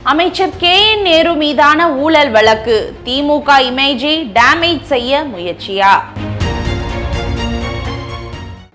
அமைச்சர் KN நேரு மீதான ஊழல் வழக்கு, திமுக இமேஜை டேமேஜ் செய்ய முயற்சியா?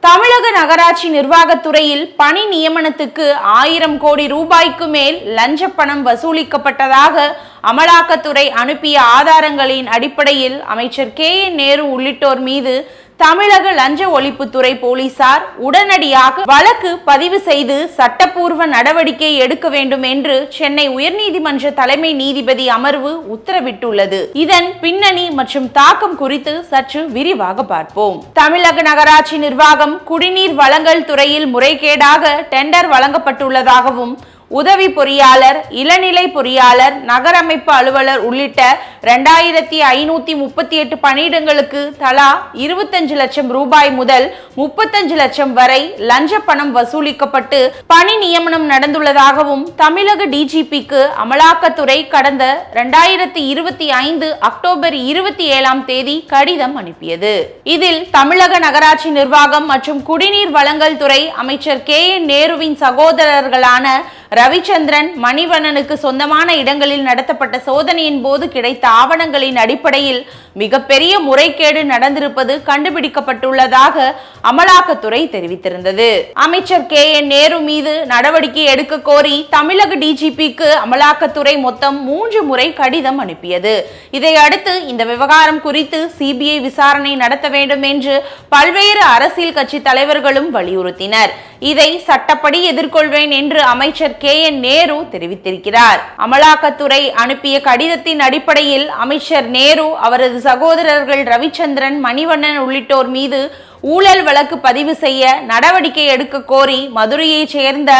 தமிழக நகராட்சி நிர்வாகத்துறையில் பணி நியமனத்துக்கு 1000 கோடி ரூபாய்க்கு மேல் லஞ்ச பணம் வசூலிக்கப்பட்டதாக அமலாக்கத்துறை அனுப்பிய ஆதாரங்களின் அடிப்படையில் அமைச்சர் KN நேரு உள்ளிட்டோர் மீது தமிழக லஞ்ச ஒழிப்புத்துறை போலீசார் உடனடியாக வழக்கு பதிவு செய்து சட்டப்பூர்வ நடவடிக்கை எடுக்க வேண்டும் என்று சென்னை உயர்நீதிமன்ற தலைமை நீதிபதி அமர்வு உத்தரவிட்டுள்ளது. இதன் பின்னணி மற்றும் தாக்கம் குறித்து சற்று விரிவாக பார்ப்போம். தமிழக நகராட்சி நிர்வாகம் குடிநீர் வழங்கல் துறையில் முறைகேடாக டெண்டர் வழங்கப்பட்டுள்ளதாகவும் உதவி பொறியாளர், இளநிலை பொறியாளர், நகரமைப்பு அலுவலர் உள்ளிட்ட 2538 பணியிடங்களுக்கு தலா 25 லட்சம் ரூபாய் முதல் 35 லட்சம் வரை லஞ்ச பணம் வசூலிக்கப்பட்டு பணி நியமனம் நடந்துள்ளதாகவும் தமிழக டிஜிபிக்கு அமலாக்கத்துறை கடந்த 2025 அக்டோபர் 27ஆம் தேதி கடிதம் அனுப்பியது. இதில் தமிழக நகராட்சி நிர்வாகம் மற்றும் குடிநீர் வழங்கல் துறை அமைச்சர் KN நேருவின் சகோதரர்களான ரவிச்சந்திரன், மணிவண்ணனுக்கு சொந்தமான இடங்களில் நடத்தப்பட்ட சோதனையின் போது கிடைத்த ஆவணங்களின் அடிப்படையில் மிகப்பெரிய முறைகேடு நடந்திருப்பது கண்டுபிடிக்கப்பட்டுள்ளதாக அமலாக்கத்துறை தெரிவித்திருந்தது. அமைச்சர் KN நேரு மீது நடவடிக்கை எடுக்க கோரி தமிழக டிஜிபிக்கு அமலாக்கத்துறை மொத்தம் 3 முறை கடிதம் அனுப்பியது. இதையடுத்து இந்த விவகாரம் குறித்து CBI விசாரணை நடத்த வேண்டும் என்று பல்வேறு அரசியல் கட்சி தலைவர்களும் வலியுறுத்தினர். இதை சட்டப்படி எதிர்கொள்வேன் என்று அமைச்சர் KN நேரு தெரிவித்திருக்கிறார். அமலாக்கத்துறை அனுப்பிய கடிதத்தின் அடிப்படையில் அமைச்சர் நேரு அவரது சகோதரர்கள் ரவிச்சந்திரன், மணிவண்ணன் உள்ளிட்டோர் மீது ஊழல் வழக்கு பதிவு செய்ய நடவடிக்கை எடுக்க கோரி மதுரையைச் சேர்ந்த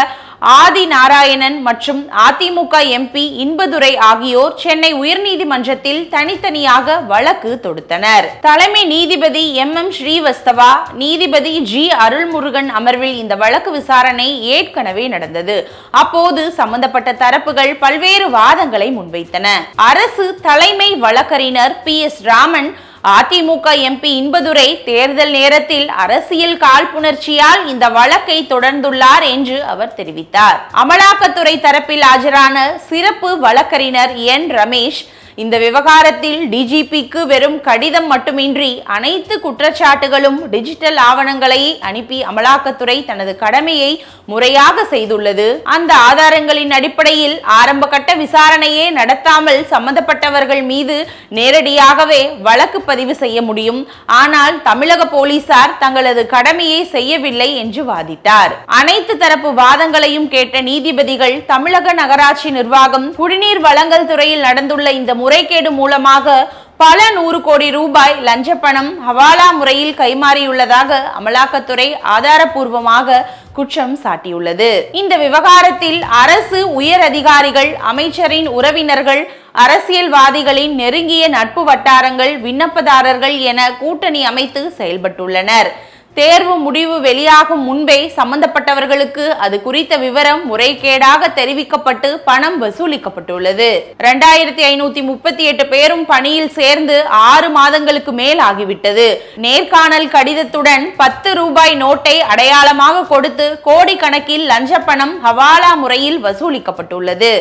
ஆதி நாராயணன் மற்றும் அதிமுக MP இன்பதுரை ஆகியோர் சென்னை உயர்நீதிமன்றத்தில் தனித்தனியாக வழக்கு தொடுத்தனர். தலைமை நீதிபதி MM ஸ்ரீவஸ்தவா, நீதிபதி G அருள்முருகன் அமர்வில் இந்த வழக்கு விசாரணை ஏற்கனவே நடந்தது. அப்போது சம்பந்தப்பட்ட தரப்புகள் பல்வேறு வாதங்களை முன்வைத்தன. அரசு தலைமை வழக்கறிஞர் PS ராமன், அதிமுக MP இன்பதுரை தேர்தல் நேரத்தில் அரசியல் காழ்ப்புணர்ச்சியால் இந்த வழக்கை தொடர்ந்துள்ளார் என்று அவர் தெரிவித்தார். அமலாக்கத்துறை தரப்பில் ஆஜரான சிறப்பு வழக்கறிஞர் N ரமேஷ், இந்த விவகாரத்தில் டிஜிபிக்கு வெறும் கடிதம் மட்டுமின்றி அனைத்து குற்றச்சாட்டுகளும் டிஜிட்டல் ஆவணங்களை அனுப்பி அமலாக்கத்துறை தனது கடமையை முறையாக செய்துள்ளது. அந்த ஆதாரங்களின் அடிப்படையில் ஆரம்ப கட்ட விசாரணையே நடத்தாமல் சம்பந்தப்பட்டவர்கள் மீது நேரடியாகவே வழக்கு பதிவு செய்ய முடியும். ஆனால் தமிழக போலீசார் தங்களது கடமையை செய்யவில்லை என்று வாதிட்டார். அனைத்து தரப்பு வாதங்களையும் கேட்ட நீதிபதிகள் தமிழக நகராட்சி நிர்வாகம் குடிநீர் வழங்கல் துறையில் நடந்துள்ள இந்த முறைகேடு மூலமாக பல 100 கோடி ரூபாய் லஞ்ச பணம் ஹவாலா முறையில் கைமாறியுள்ளதாக அமலாக்கத்துறை ஆதாரப்பூர்வமாக குற்றம் சாட்டியுள்ளது. இந்த விவகாரத்தில் அரசு உயர் அதிகாரிகள், அமைச்சரின் உறவினர்கள், அரசியல்வாதிகளின் நெருங்கிய நட்பு வட்டாரங்கள், விண்ணப்பதாரர்கள் என கூட்டணி அமைத்து செயல்பட்டுள்ளனர். தேர்வு முடிவு வெளியாகும் முன்பே சம்பந்தப்பட்டவர்களுக்கு அது குறித்த விவரம் முறைகேடாக தெரிவிக்கப்பட்டு பணம் வசூலிக்கப்பட்டுள்ளது. 2538 பேரும் பணியில் சேர்ந்து 6 மாதங்களுக்கு மேல் ஆகிவிட்டது. நேர்காணல் கடிதத்துடன் 10 ரூபாய் நோட்டை அடையாளமாக கொடுத்து கோடிக்கணக்கில் லஞ்ச பணம் ஹவாலா முறையில் வசூலிக்கப்பட்டுள்ளது.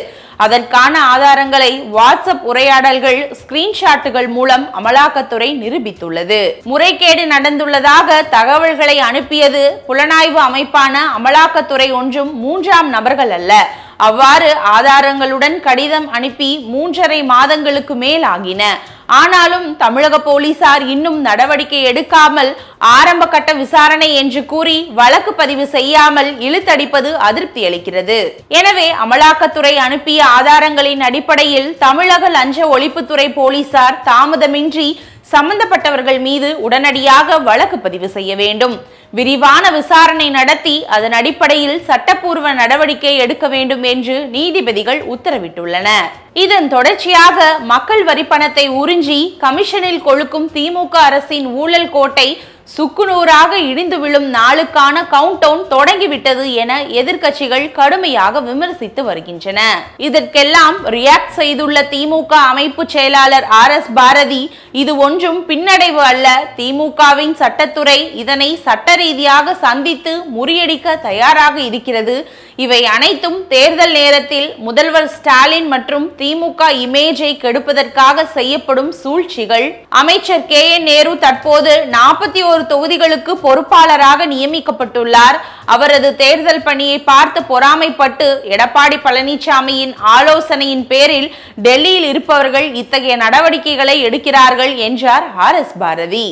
அதற்கான ஆதாரங்களை வாட்ஸ்அப் உரையாடல்கள், ஸ்கிரீன்ஷாட்டுகள் மூலம் அமலாக்கத்துறை நிரூபித்துள்ளது. முறைகேடு நடந்துள்ளதாக தகவல்களை அனுப்பியது புலனாய்வு அமைப்பான அமலாக்கத்துறை ஒன்றும் 3ஆம் நபர்கள் அல்ல. அவ்வாறு ஆதாரங்களுடன் கடிதம் அனுப்பி 3.5 மாதங்களுக்கு மேல் ஆகின. ஆனாலும் தமிழக போலீசார் இன்னும் நடவடிக்கை எடுக்காமல் ஆரம்ப கட்ட விசாரணை என்று கூறி வழக்கு பதிவு செய்யாமல் இழுத்தடிப்பது அதிருப்தி அளிக்கிறது. எனவே அமலாக்கத்துறை அனுப்பிய ஆதாரங்களின் அடிப்படையில் தமிழக லஞ்ச ஒழிப்புத்துறை போலீசார் தாமதமின்றி சம்பந்தப்பட்டவர்கள் மீது உடனடியாக வழக்கு பதிவு செய்ய வேண்டும். விரிவான விசாரணை நடத்தி அதன் அடிப்படையில் சட்டப்பூர்வ நடவடிக்கை எடுக்க வேண்டும் என்று நீதிபதிகள் உத்தரவிட்டுள்ளனர். இதன் தொடர்ச்சியாக மக்கள் வரி பணத்தை உறிஞ்சி கமிஷனில் கொழுக்கும் திமுக அரசின் ஊழல் கோட்டை சுக்குநூறாக இடிந்து விழும் நாளுக்கான கவுண்ட் டவுன் தொடங்கிவிட்டது என எதிர்க்கட்சிகள் கடுமையாக விமர்சித்து வருகின்றன. இதற்கெல்லாம் ரியாக்ட் செய்துள்ள திமுக அமைப்பு செயலாளர் RS பாரதி, இது ஒன்றும் பின்னடைவு அல்ல, திமுகவின் சட்டத்துறை இதனை சட்ட ரீதியாக சந்தித்து முறியடிக்க தயாராக இருக்கிறது. இவை அனைத்தும் தேர்தல் நேரத்தில் முதல்வர் ஸ்டாலின் மற்றும் திமுக இமேஜை கெடுப்பதற்காக செய்யப்படும் சூழ்ச்சிகள். அமைச்சர் KN நேரு தற்போது 41 தொகுதிகளுக்கு பொறுப்பாளராக நியமிக்கப்பட்டுள்ளார். அவரது தேர்தல் பணியை பார்த்து பொறாமைப்பட்டு எடப்பாடி பழனிசாமியின் ஆலோசனையின் பேரில் டெல்லியில் இருப்பவர்கள் இத்தகைய நடவடிக்கைகளை எடுக்கிறார்கள் என்றார் RS பாரதி.